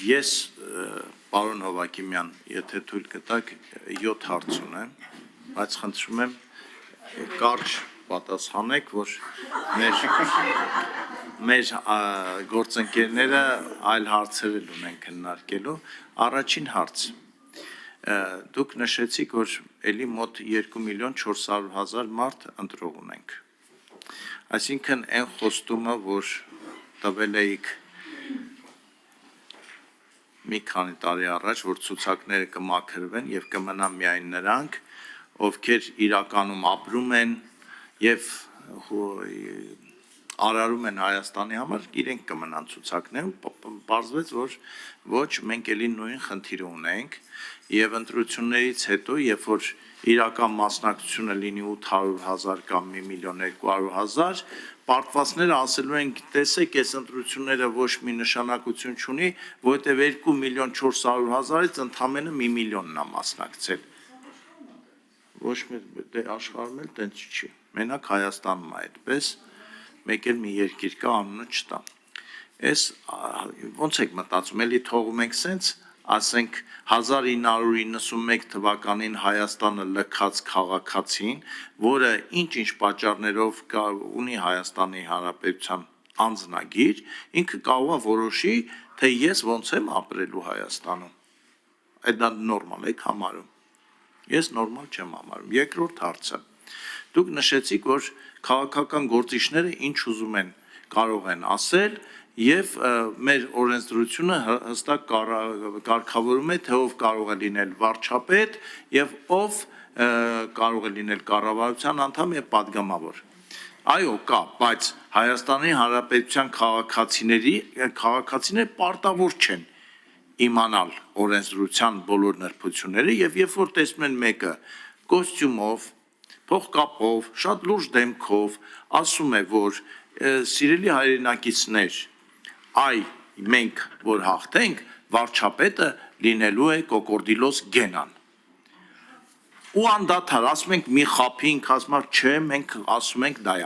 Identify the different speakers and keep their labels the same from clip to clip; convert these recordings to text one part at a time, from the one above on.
Speaker 1: Ես պարոն Հովակիմյան, եթե թույլ կտաք 7 հարց ունեմ, բայց խնդրում եմ կարճ պատասխանեք, որ մեր գործընկերները այլ հարցեր ունեն քննարկելու։ Առաջին հարց. Դուք նշեցիք, որ էլի մոտ 2.400.000 մարդ ընտրող ունենք։ Այսինքն այն խոստումը, որ տվել էիք մի քանի տարի առաջ, որ ցուցակները կմաքրվեն եւ կմնան միայն նրանք, ովքեր իրականում ապրում են եւ արարում են Հայաստանի համար, իրենք կմնան ցուցակներում, պարզվեց, որ ոչ, մենք էլի նույն խնդիրը ունենք եւ ընտրություններից հետո, երբ որ իրական մասնակցությունը լինի 800.000 կամ 1.200.000, պարտվածները ասելու են, տեսեք, այս ընտրությունները ոչ մի նշանակություն չունի, որովհետև 2.400.000-ից ընդամենը 1 միլիոնն է մասնակցել։ Ոչ մի աշխարհում էլ տենց չի։ Մենակ Հայաստանում է այդպես, մեկ էլ մի երկիր կա, անունը չտա։ Այս ոնց եք մտածում, էլի թողում ենք սենց, ասենք 1991 թվականին Հայաստանը լքած քաղաքացին, որը ինչ-ինչ պատճառներով ունի Հայաստանի Հանրապետության անձնագիր, ինքը կարող է որոշի, թե ես ոնց եմ ապրելու Հայաստանում։ Այդ դա նորմալ եք համարում։ Ես նորմալ չեմ համարում։ Երկրորդ հարցը։ Դուք նշեցիք, որ քաղաքական գործիչները ինչ ուզում են կարող են ասել եւ մեր օրենսդրությունը հստակ կարգավորում է, թե ով կարող է լինել վարչապետ եւ ով կարող է լինել կառավարության անդամ եւ падգամավոր։ Այո, կա, բայց Հայաստանի Հանրապետության քաղաքացիները պարտավոր չեն իմանալ օրենսդրության բոլոր նրբությունները եւ երբ որ տեսնում են մեկը կոստյումով, փողկապով, շատ լուրջ դեմքով ասում է, որ սիրելի հայրենակիցներ, մենք որ հաղթենք, վարչապետը լինելու է կոկորդիլոս Գենան։ Ու անդադար ասում ենք մի խափի ինք ասում է, չէ, մենք ասում ենք դա է։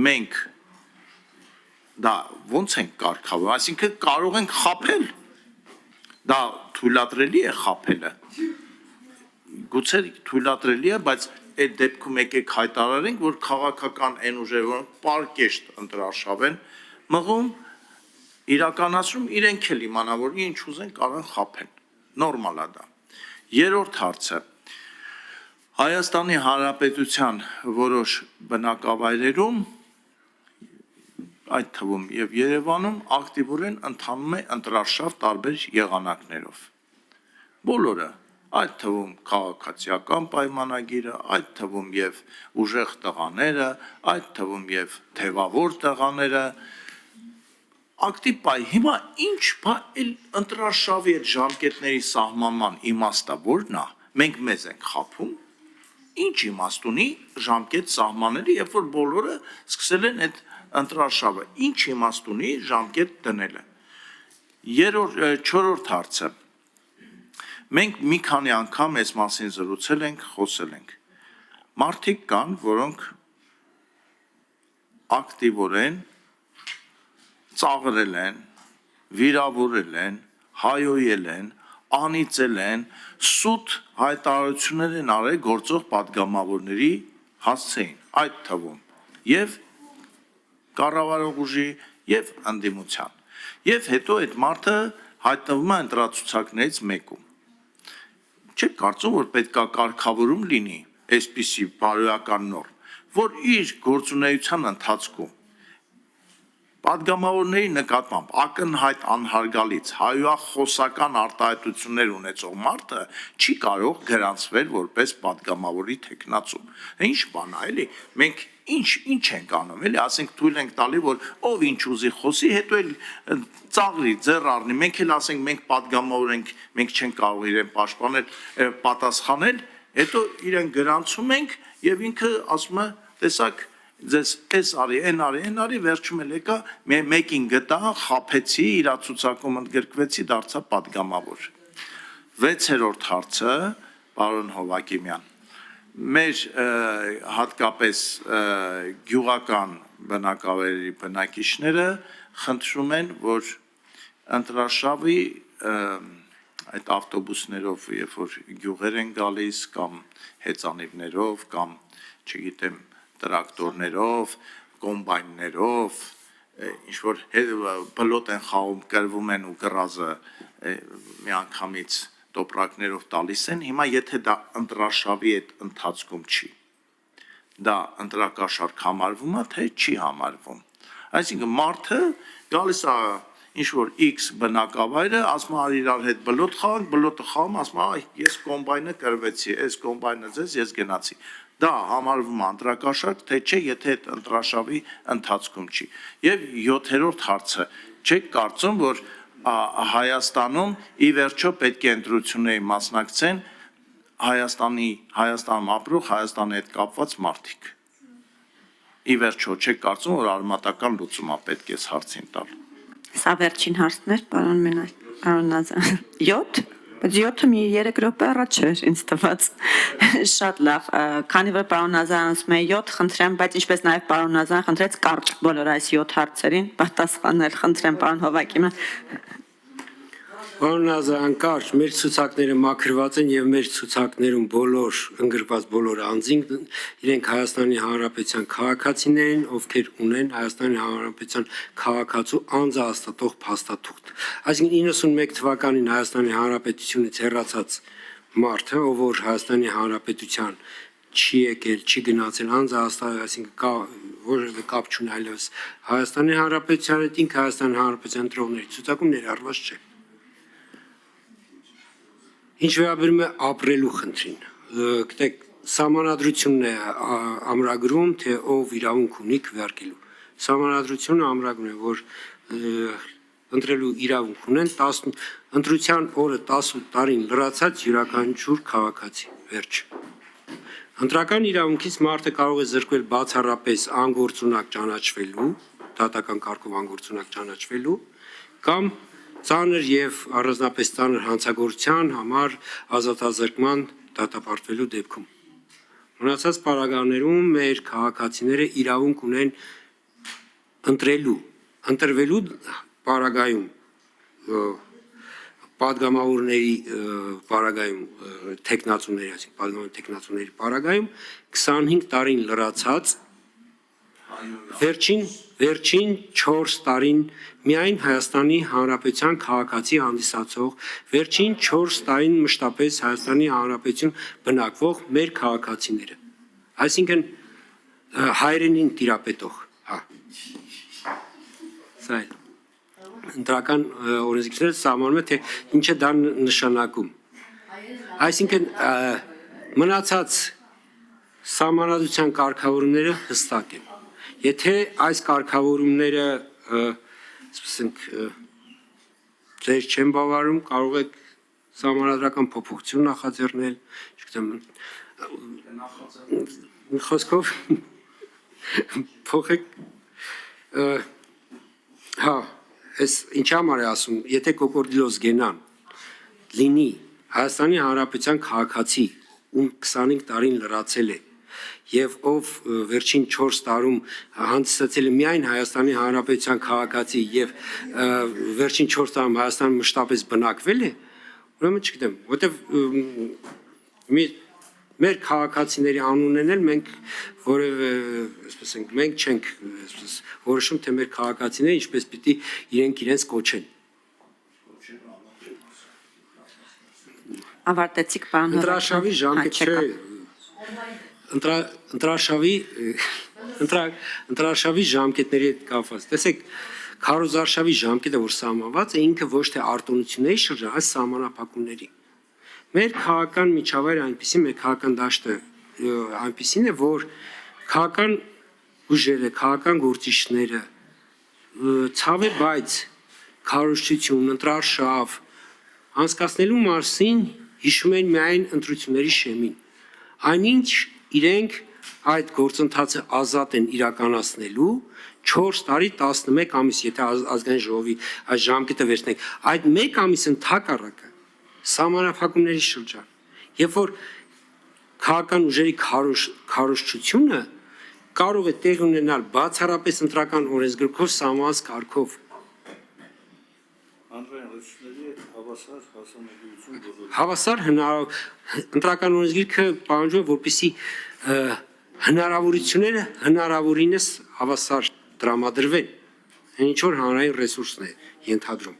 Speaker 1: Մենք դա ոնց ենք կարգավորում, այսինքն կարող ենք խափել, դա թույլատրելի է խափելը, գուցե թույլատրելի է, բայց այդ դեպքում եկեք հայտարարենք, որ քաղաքական այն ուժերը, որոնք պարկեշտ ընտրարշավ են մղում, իրականացում իրենք էլ իմանա, որ ինչ ուզեն կարող են խափեն, նորմալ է դա։ Երրորդ հարցը, Հայաստանի Հանրապետության որոշ բնակավայրերում, այդ թվում եւ Երևանում ակտիվորեն ընթանում է ընտրարշավ տարբեր եղանակներով։ Բոլորը, այդ թվում քաղաքացիական պայմանագիրը, այդ թվում եւ ուժեղ տղաները, այդ թվում եւ թևավոր տղաները, ակտիվ բայ, հիմա ինչ բա էլ ընտրարշավի այդ ժամկետների սահմանման իմաստը որն է, մենք մեզ ենք խափում, ինչ իմաստ ունի ժամկետ սահմանելը, երբ որ բոլորը սկսել են այդ ընտրարշավը, ինչ իմաստ ունի ժամկետ դնելը։ Չորրորդ հարցը, մենք մի քանի անգամ այս մասին զրուցել ենք, խոսել ենք, մարդիկ կան, որոնք ակտիվորեն ծաղրել են, վիրավորել են, հայոյել են, անիծել են, սուտ հայտարարություններ են արել գործող падգամավորների հասցեին, այդ թվում եւ կառավարող ուժի եւ ընդդիմության։ Եվ հետո այդ մարդը հայտնվում է ընտրացուցակներից մեկում։ Չեք կարծում, որ պետք է կարգավորում լինի այսպիսի բարոյական նորմ, որ իր գործունեության ընթացքում падգամավորների նկատմամբ ակնհայտ անհարգալից հայոյախոսական արտահայտություններ ունեցող մարդը չի կարող գրանցվել որպես падգամավորի թեկնածու։ Ինչ բան է, էլի, մենք ինչ ենք անում, էլի, ասենք թույլ ենք տալի, որ ով ինչ ուզի խոսի, հետո էլ ծաղրի, ձեռ առնի, մենք էլ ասենք մենք падգամավոր ենք, մենք չենք կարող իրեն պաշտպանել, պատասխանել, հետո իրեն գրանցում ենք եւ ինքը ասում է, տեսակ ձեզ էս արի, այն արի, վերջում էլ եկա, մեկին գտա, խափեցի, իր ցուցակում ընդգրկվեցի, դարձա падգամավոր։ 6-րդ հարցը, պարոն Հովակիմյան, մեր հատկապես գյուղական բնակավայրերի բնակիչները խնդրում են, որ ընտրարշավի այդ ավտոբուսներով, երբ որ գյուղեր են գալիս կամ հեծանիվներով կամ, չգիտեմ, տրակտորներով, կոմբայններով, ինչ որ բլոտ են խաղում, կրվում են ու կռազը միանգամից տոպրակներով տալիս են, հիմա եթե դա ընտրարշավի այդ ընթացքում չի, դա ընտրակաշարք համարվում է, թե չի համարվում։ Այսինքն մարդը գալիս է ինչ-որ X բնակավայրը, ասում է իրար հետ բլոտ խաղանք, բլոտը խաղում, ասում է ես կոմբայնը կրվեցի, այս կոմբայնը ձեզ ես գնացի։ Դա համարվում է ընտրակաշարք, թե չէ, եթե այդ ընտրարշավի ընթացքում չի։ Եվ 7-րդ հարցը, չեք կարծում, որ Հայաստանում ի վերջո պետք է ընտրությունների մասնակցեն Հայաստանում ապրող, Հայաստանի հետ կապված մարդիկ։ Ի վերջո չեք կարծում, որ արմատական լուծում է պետք է այս հարցին տալ։
Speaker 2: Սա վերջին հարցն էր, պարոն Նազարյան։ 7, բայց 7-ը մի 3 րոպե առաջ էր ինձ տված։ Շատ լավ, քանի որ պարոն Նազարյան ասում է 7, խնդրեմ, բայց ինչպես նաև պարոն Նազարյան խնդրեց կարճ բոլոր այս 7 հարցերին պատասխանել, խնդրեմ պարոն Հովակիմյան։
Speaker 3: Պարոն Նազարյան, կարճ, մեր ցուցակները մաքրված են եւ մեր ցուցակներում ընկրված բոլոր անձինք իրենք Հայաստանի Հանրապետության քաղաքացիներ են, ովքեր ունեն Հայաստանի Հանրապետության քաղաքացու անձահաստատող փաստաթուղթ։ Այսինքն 91 թվականին Հայաստանի Հանրապետությունից հեռացած մարդը, ով որ Հայաստանի Հանրապետության չի եկել, չի գնացել անձահաստատ, այսինքն որևէ կապ չունի այլևս Հայաստանի Հանրապետության հետ, ինքը Հայաստանի Հանրապետության ընտրողների ցուցակում ներառված չէ։ Ինչ վերաբերում է ապրելու խնդրին, գիտեք, սահմանադրությունն է ամրագրում, թե ով իրավունք ունի քվեարկելու։ Սահմանադրությունը ամրագրում է, որ ընտրելու իրավունք ունեն ընտրության օրը 18 տարին լրացած յուրաքանչյուր քաղաքացի, վերջ։ Ընտրական իրավունքից մարդը կարող է զրկվել բացառապես անգործունակ ճանաչվելու, դատական կարգով անգործունակ ճանաչվելու, կամ ծանր եւ առանձնապես ծանր հանցագործության համար ազատազրկման դատապարտվելու դեպքում։ Մնացած պարագաներում մեր քաղաքացիները իրավունք ունեն ընտրվելու պարագայում պատգամավորների պարագայում տեխնացուների, այսինքն պատգամավորների տեխնացուների պարագայում 25 տարին լրացած վերջին 4 տարին միայն Հայաստանի Հանրապետության քաղաքացի հանդիսացող, վերջին 4 տարին մշտապես Հայաստանի Հանրապետություն բնակվող մեր քաղաքացիները։ Այսինքն հայրենին տիրապետող, հա։ Սա է։ Ընտրական օրենսգիրը սահմանում է, թե ինչ է դա նշանակում։ Այսինքն մնացած սահմանադրության կարգավորումները հստակ են։ Եթե այս կարգավորումները, ասենք, ձեր չեն բավարարում, կարող եք սահմանադրական փոփոխություն նախաձեռնել, չգիտեմ, խոսքով փոխեք, հա, այս ինչ համար է ասում, եթե կոկորդիլոս գենան լինի Հայաստանի Հանրապետության քաղաքացի, ում 25 տարին լրացել է, եւ ով վերջին 4 տարում հանդիսացել է միայն Հայաստանի Հանրապետության քաղաքացի եւ վերջին 4 տարում Հայաստանում մշտապես բնակվել է, ուրեմն չգիտեմ, որտեվ մեր քաղաքացիների անունն էլ մենք որևէ, այսպես ենք, մենք չենք որոշում, թե մեր քաղաքացիները ինչպես պիտի իրենց կոչեն։
Speaker 2: Ավարտեցիք պարոն
Speaker 3: Ընտրարշավի ժամկետը ընտրարշավի ժամկետների հետ կապված։ Տեսեք, քարոզարշավի ժամկետը, որ սահմանված է, ինքը ոչ թե արտոնությունների շրջան, այլ սահմանափակումների։ Մեր քաղաքական միջավայրը այնպեսին, մեր քաղաքական դաշտը այնպեսին է, որ քաղաքական ուժերը, քաղաքական գործիչները ցավե բայց քարոզչություն, ընտրարշավ անցկացնելու մասին հիշում են միայն ընտրությունների շեմին։ Այնինչ իրենք այդ գործընթացը ազատ են իրականացնելու 4 տարի 11 ամիս, եթե ազգային ժողովի այս ժամկետը վերցնենք, այդ 1 ամիս ընդհակառակը սահմանափակումների շրջան, երբ որ քաղաքական ուժերի քարոզչությունը կարող է տեղ ունենալ բացառապես ընտրական օրենսգրքով սահմանված կարգով։
Speaker 1: Հանրային ռեսուրսների հավասար հասանելիություն բոլորի։
Speaker 3: Հավասար ընտրական օրենսգիրքը պահանջում է, որպեսզի հնարավորությունները հնարավորինս հավասար տրամադրվեն։ Այն ինչ որ հանրային ռեսուրսն է ենթադրում։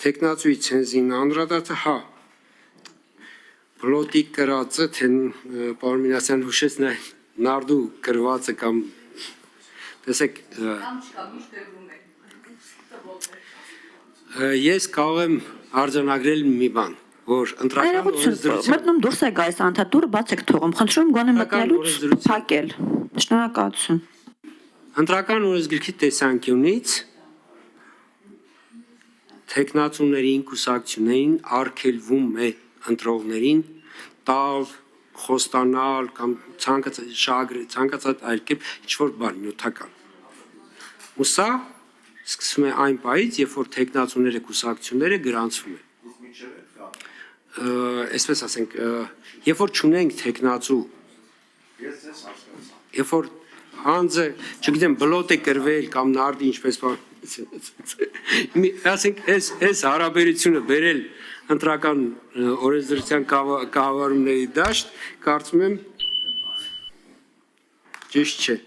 Speaker 3: Տեխնացուի ցենզին անդրադարձը, հա, բլոտի կրածը, թե պարոն Մինասյան հուշեց նարդու կրվածը կամ տեսեք ես կարող եմ արձանագրել մի բան, որ ընտրական օրենսդրության
Speaker 2: մտնում դուրս է գայս անդադուրը բաց եք թողում, խնդրում գոնե մտնելուց փակել։ Շնորհակալություն։
Speaker 3: Ընտրական օրենսգրքի տեսանկյունից տեխնացուներին, կուսակցություններին արգելվում է ընտրողներին տալ, խոստանալ կամ ցանկացած այլ կերպ ինչ-որ բան նյութական։ Ու սա սկսվում է այն պահից, երբ որ տեխնացուները, կուսակցությունները գրանցվում են։ Այսպես ասենք, երբ որ չունենք տեխնացու, երբ որ հանձը, չգիտեմ, բլոտ է կրվել կամ նարդի ինչպես ասենք, այս հարաբերությունը բերել ընտրական օրենսդրության կառավարումների դաշտ, կարծում եմ ճիշտ չէ։